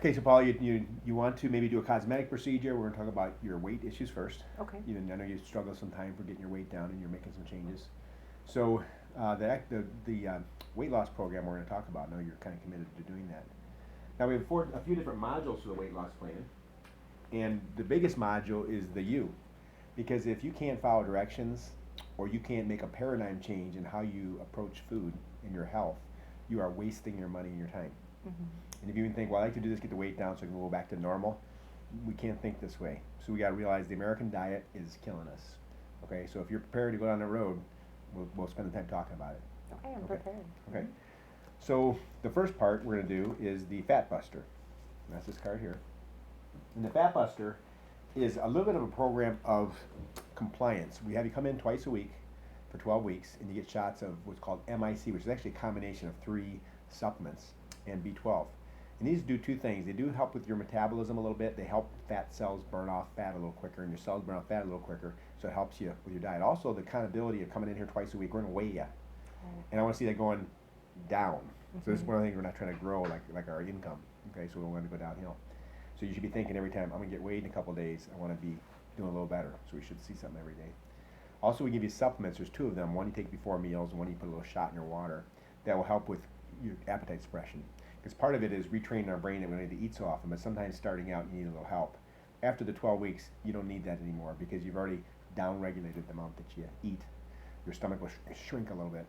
Okay, so Paul, you want to maybe do a cosmetic procedure. We're going to talk about your weight issues first. Okay. I know you struggle sometime for getting your weight down, and you're making some changes. So the weight loss program we're going to talk about. I know you're kind of committed to doing that. Now we have a few different modules to the weight loss plan, and the biggest module is the U, because if you can't follow directions, or you can't make a paradigm change in how you approach food and your health, you are wasting your money and your time. Hmm. And if you even think, well, I like to do this, get the weight down so I can go back to normal, we can't think this way. So we got to realize the American diet is killing us. Okay, so if you're prepared to go down the road, we'll spend the time talking about it. Okay, I'm Okay, prepared. okay. So the first part we're going to do is the Fat Buster. And that's this card here. And the Fat Buster is a little bit of a program of compliance. We have you come in twice a week for 12 weeks, and you get shots of what's called MIC, which is actually a combination of 3 supplements and B12. And these do 2 things. They do help with your metabolism a little bit. They help fat cells burn off fat a little quicker, and your cells burn off fat a little quicker, so it helps you with your diet. Also, the accountability of coming in here twice a week, we're going to weigh you. And I want to see that going down. So this is one of the things we're not trying to grow like our income. Okay, so we want to go downhill. So you should be thinking every time, I'm going to get weighed in a couple of days. I want to be doing a little better. So we should see something every day. Also, we give you supplements. There's 2 of them. One you take before meals, and one you put a little shot in your water. That will help with your appetite suppression. Because part of it is retraining our brain that we don't need to eat so often, but sometimes starting out you need a little help. After the 12 weeks, you don't need that anymore because you've already down-regulated the amount that you eat. Your stomach will shrink a little bit.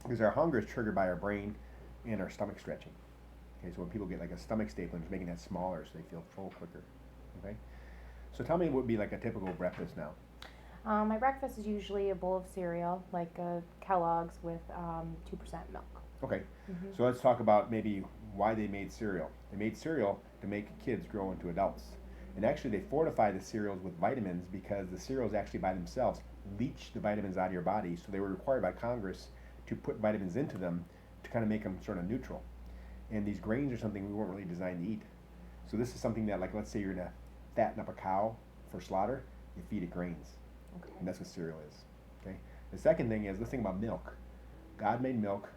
Because our hunger is triggered by our brain and our stomach stretching. Okay, so when people get like a stomach stapling, it's making that smaller so they feel full quicker. Okay? So tell me what would be like a typical breakfast now. My breakfast is usually a bowl of cereal, like Kellogg's with 2% milk. Okay, Hmm. so let's talk about maybe why they made cereal. They made cereal to make kids grow into adults. And actually, they fortify the cereals with vitamins because the cereals actually by themselves leach the vitamins out of your body. So they were required by Congress to put vitamins into them to kind of make them sort of neutral. And these grains are something we weren't really designed to eat. So this is something that, like, let's say you're gonna fatten up a cow for slaughter, you feed it grains, Okay. and that's what cereal is. Okay. The second thing is, let's think about milk. God made milk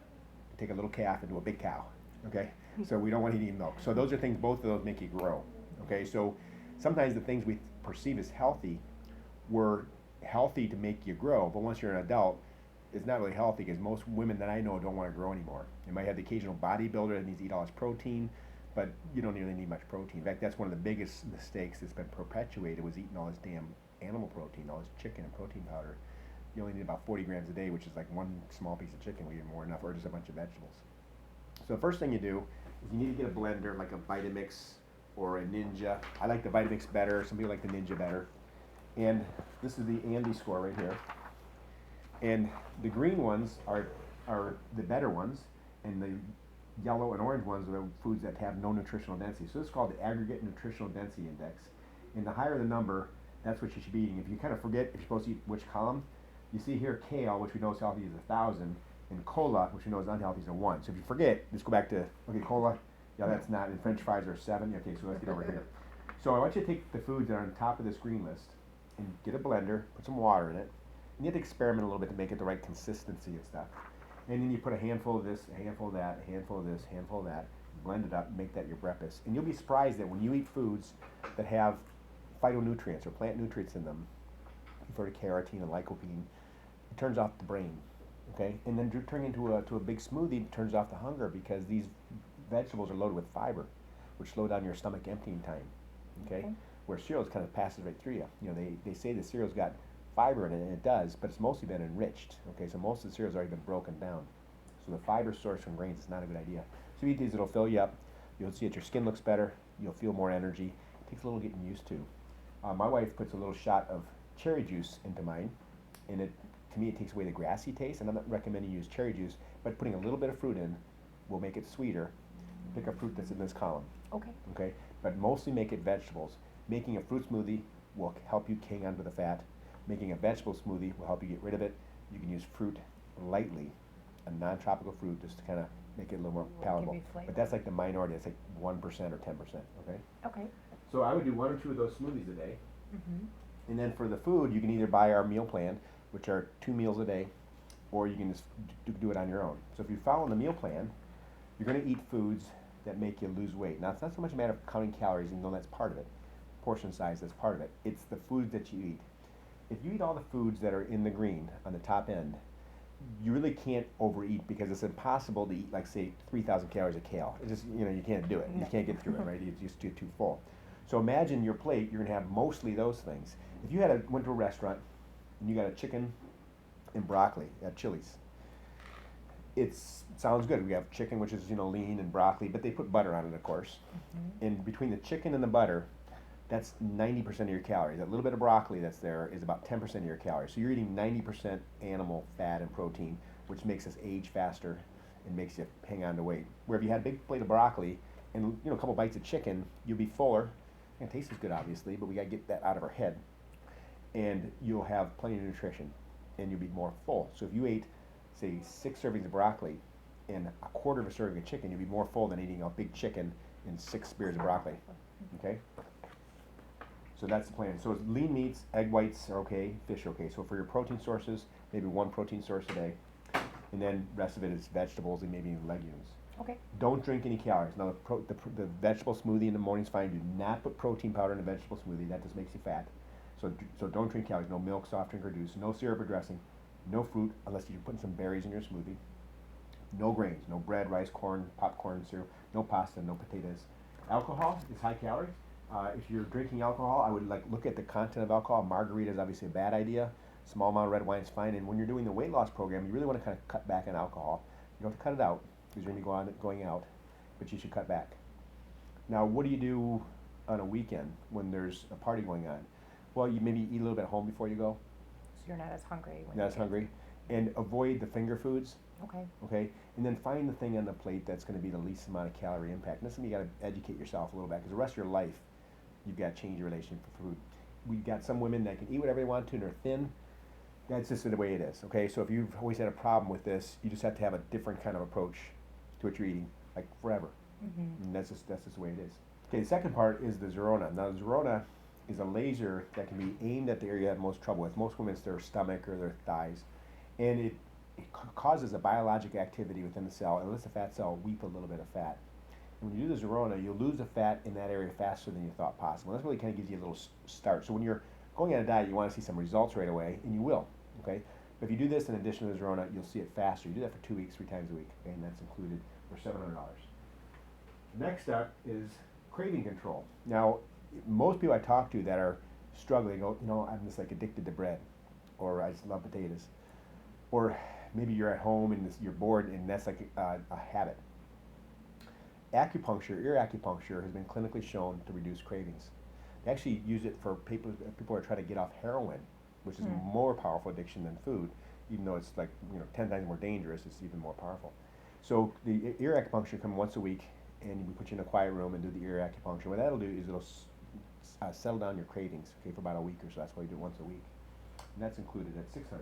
to take a little calf into a big cow. Okay. So we don't want to eat milk. So those are things. Both of those make you grow. Okay. So sometimes the things we perceive as healthy were healthy to make you grow, but once you're an adult, it's not really healthy because most women that I know don't want to grow anymore. You might have the occasional bodybuilder that needs to eat all this protein, but you don't really need much protein. In fact, that's one of the biggest mistakes that's been perpetuated was eating all this damn animal protein, all this chicken and protein powder. You only need about 40 grams a day, which is like one small piece of chicken will eat more than enough, or just a bunch of vegetables. So the first thing you do is you need to get a blender like a Vitamix or a Ninja. I like the Vitamix better. Some people like the Ninja better. And this is the Andy score right here. And the green ones are the better ones, and the yellow and orange ones are the foods that have no nutritional density. So this is called the aggregate nutritional density index. And the higher the number, that's what you should be eating. If you kind of forget if you're supposed to eat which column, you see here kale, which we know is healthy, is 1,000, and cola, which we know is unhealthy, is a 1. So if you forget, just go back to, okay, cola, yeah, that's not, and French fries are 7. Okay, so let's get over here. So I want you to take the foods that are on top of this green list and get a blender, put some water in it, and you have to experiment a little bit to make it the right consistency and stuff. And then you put a handful of this, a handful of that, a handful of this, a handful of that, blend it up, and make that your breakfast. And you'll be surprised that when you eat foods that have phytonutrients or plant nutrients in them, refer to carotene and lycopene, it turns off the brain. Okay, and then turning into a big smoothie turns off the hunger because these vegetables are loaded with fiber, which slow down your stomach emptying time. Okay, Okay. where cereals kind of passes right through you. You know, they say the cereal's got fiber in it, and it does, but it's mostly been enriched. Okay, so most of the cereal's already been broken down. So the fiber source from grains is not a good idea. So you eat these, it'll fill you up. You'll see that your skin looks better. You'll feel more energy. It takes a little getting used to. My wife puts a little shot of cherry juice into mine, and it to me it takes away the grassy taste. And I'm not recommending you use cherry juice, but putting a little bit of fruit in will make it sweeter. Pick a fruit that's in this column. Okay. Okay, but mostly make it vegetables. Making a fruit smoothie will help you hang on to the fat. Making a vegetable smoothie will help you get rid of it. You can use fruit lightly, a non-tropical fruit, just to kind of make it a little more Will give palatable. you flavor. But that's like the minority. That's like 1% or 10%. Okay. Okay. So I would do 1 or 2 of those smoothies a day. Mhm. And then for the food, you can either buy our meal plan, which are 2 meals a day, or you can just do it on your own. So if you follow the meal plan, you're going to eat foods that make you lose weight. Now, it's not so much a matter of counting calories, even though that's part of it. Portion size, that's part of it. It's the foods that you eat. If you eat all the foods that are in the green on the top end, you really can't overeat because it's impossible to eat, like, say, 3,000 calories of kale. It's just, you can't do it. You can't get through it, right? You just get too full. So imagine your plate, you're gonna have mostly those things. If you went to a restaurant and you got a chicken and broccoli at Chili's, it sounds good. We have chicken, which is, lean, and broccoli, but they put butter on it, of course. And between the chicken and the butter, that's 90% of your calories. That little bit of broccoli that's there is about 10% of your calories. So you're eating 90% animal fat and protein, which makes us age faster and makes you hang on to weight. Where if you had a big plate of broccoli and a couple bites of chicken, you'll be fuller. It tastes as good, obviously, but we got to get that out of our head. And you'll have plenty of nutrition, and you'll be more full. So if you ate, say, 6 servings of broccoli and a quarter of a serving of chicken, you'll be more full than eating a big chicken and 6 spears of broccoli. Okay? So that's the plan. So it's lean meats, egg whites are okay, fish are okay. So for your protein sources, maybe 1 protein source a day, and then rest of it is vegetables and maybe legumes. Okay. Don't drink any calories. Now the vegetable smoothie in the morning is fine. Do not put protein powder in a vegetable smoothie. That just makes you fat. So don't drink calories. No milk, soft drink, or juice. No syrup or dressing. No fruit unless you're putting some berries in your smoothie. No grains. No bread, rice, corn, popcorn, cereal. No pasta. No potatoes. Alcohol is high calories. If you're drinking alcohol, I would look at the content of alcohol. Margarita is obviously a bad idea. Small amount of red wine is fine. And when you're doing the weight loss program, you really want to kind of cut back on alcohol. You don't have to cut it out because you're going to be going out, but you should cut back. Now, what do you do on a weekend when there's a party going on? Well, you maybe eat a little bit at home before you go. So you're not as hungry. Not as hungry. And avoid the finger foods. Okay. Okay. And then find the thing on the plate that's going to be the least amount of calorie impact. And that's something you got to educate yourself a little bit because the rest of your life, you've got to change your relationship for food. We've got some women that can eat whatever they want to and they're thin. That's just the way it is. Okay. So if you've always had a problem with this, you just have to have a different kind of approach to what you're eating, like forever. And that's just the way it is. Okay. The second part is the Zerona. Now, the Zerona is a laser that can be aimed at the area you have most trouble with. Most women, it's their stomach or their thighs. And it causes a biologic activity within the cell and lets the fat cell weep a little bit of fat. And when you do the Zerona, you'll lose the fat in that area faster than you thought possible. And that really kind of gives you a little start. So when you're going on a diet, you want to see some results right away, and you will. Okay? But if you do this in addition to the Zerona, you'll see it faster. You do that for 2 weeks, 3 times a week, okay? And that's included for $700. Next up is craving control. Now, most people I talk to that are struggling go, I'm just addicted to bread, or I just love potatoes, or maybe you're at home and you're bored and that's a habit. Acupuncture, ear acupuncture, has been clinically shown to reduce cravings. They actually use it for people who are trying to get off heroin, which is a more powerful addiction than food, even though it's 10 times more dangerous. It's even more powerful. So the ear acupuncture comes once a week, and we put you in a quiet room and do the ear acupuncture. What that'll do is it'll settle down your cravings, okay, for about a week or so. That's why we do it once a week, and that's included at $600.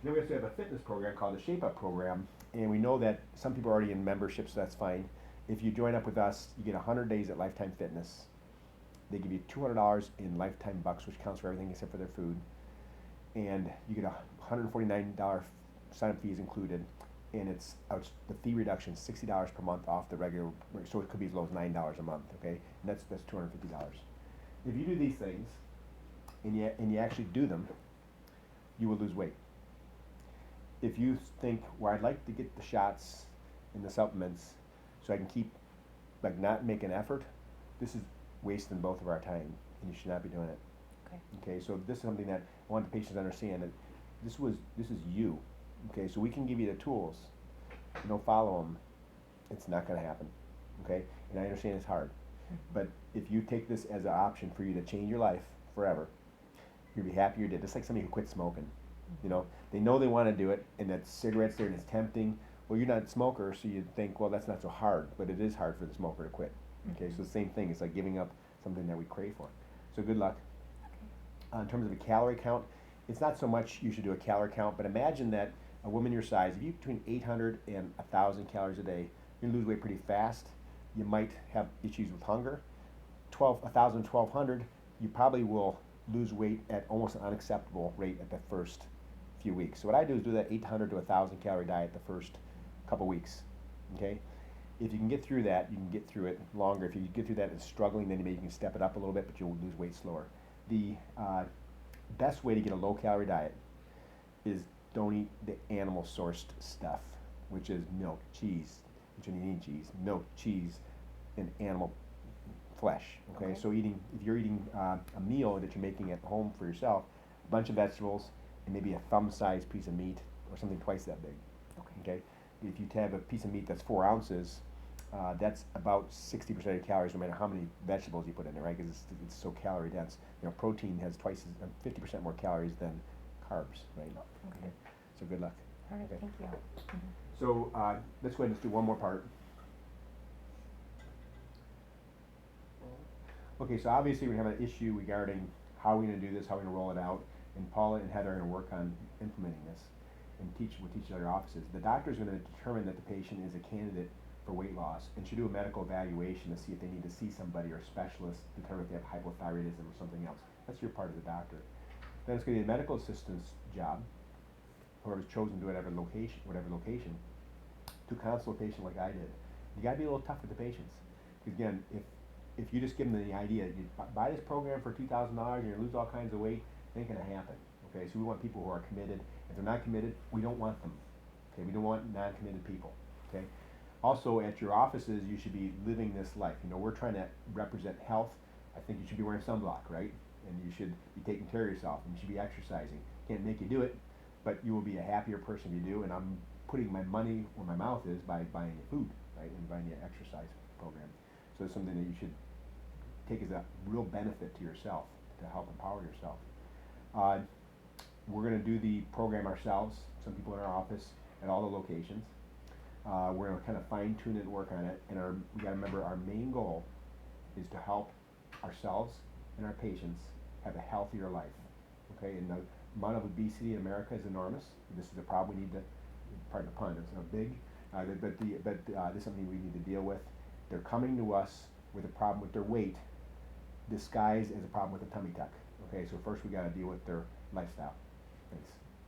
Then we also have a fitness program called the Shape Up program, and we know that some people are already in membership, so that's fine. If you join up with us, you get 100 days at Lifetime Fitness. They give you $200 in lifetime bucks, which counts for everything except for their food, and you get $149 sign-up fees included, and it's the fee reduction is $60 per month off the regular, so it could be as low as $9 a month, okay? And that's $250. If you do these things, and you actually do them, you will lose weight. If you think, well, I'd like to get the shots and the supplements so I can keep, not make an effort, this is wasting both of our time, and you should not be doing it. Okay, so this is something that I want the patients to understand, that this is you. Okay, so we can give you the tools. If you don't follow them, it's not going to happen. Okay, and I understand it's hard, but if you take this as an option for you to change your life forever, you'll be happy you did. Just like somebody who quit smoking. They know they want to do it, and that cigarette's there and it's tempting. Well, you're not a smoker, so you'd think, well, that's not so hard, but it is hard for the smoker to quit. Okay, so the same thing. It's like giving up something that we crave for. So good luck. In terms of a calorie count, it's not so much you should do a calorie count, but imagine that a woman your size, if you eat between 800 and 1,000 calories a day, you're going to lose weight pretty fast. You might have issues with hunger. 1,000, 1,200, you probably will lose weight at almost an unacceptable rate at the first few weeks. So what I do is do that 800 to 1,000 calorie diet the first couple weeks. Okay? if you can get through that, you can get through it longer. If you get through that and struggling, then maybe you can step it up a little bit, but you'll lose weight slower. The best way to get a low-calorie diet is don't eat the animal-sourced stuff, which is milk, cheese, which you need cheese, milk, cheese, and animal flesh. Okay, so if you're eating a meal that you're making at home for yourself, a bunch of vegetables and maybe a thumb-sized piece of meat or something twice that big. Okay, if you have a piece of meat that's 4 ounces, that's about 60% of your calories, no matter how many vegetables you put in there, right? Because it's so calorie dense. You know, protein has 50% more calories than carbs, right? Okay. So good luck. All right, Okay. thank you. So let's go ahead and do one more part. Okay, so obviously we have an issue regarding how we're going to do this, how we're going to roll it out, and Paula and Heather are going to work on implementing this and we'll teach other offices. The doctor is going to determine that the patient is a candidate for weight loss and should do a medical evaluation to see if they need to see somebody or a specialist to determine if they have hypothyroidism or something else. That's your part of the doctor. Then it's going to be a medical assistant's job, whoever's chosen to do whatever location, to counsel a patient like I did. You got to be a little tough with the patients. Because again, if you just give them the idea, you buy this program for $2,000, you're going to lose all kinds of weight, it ain't going to happen. Okay, so we want people who are committed. If they're not committed, we don't want them. Okay, we don't want non-committed people. Okay. Also, at your offices, you should be living this life. You know, we're trying to represent health. I think you should be wearing sunblock, right? And you should be taking care of yourself. And you should be exercising. Can't make you do it, but you will be a happier person if you do. And I'm putting my money where my mouth is by buying you food, right, and buying you an exercise program. So it's something that you should take as a real benefit to yourself to help empower yourself. We're going to do the program ourselves, some people in our office at all the locations. We're going to kind of fine tune it and work on it. And we got to remember our main goal is to help ourselves and our patients have a healthier life. Okay, and the amount of obesity in America is enormous. This is a problem we need to, pardon the pun, it's not big, but this is something we need to deal with. They're coming to us with a problem with their weight disguised as a problem with a tummy tuck. Okay, so first we got to deal with their lifestyle. Thanks.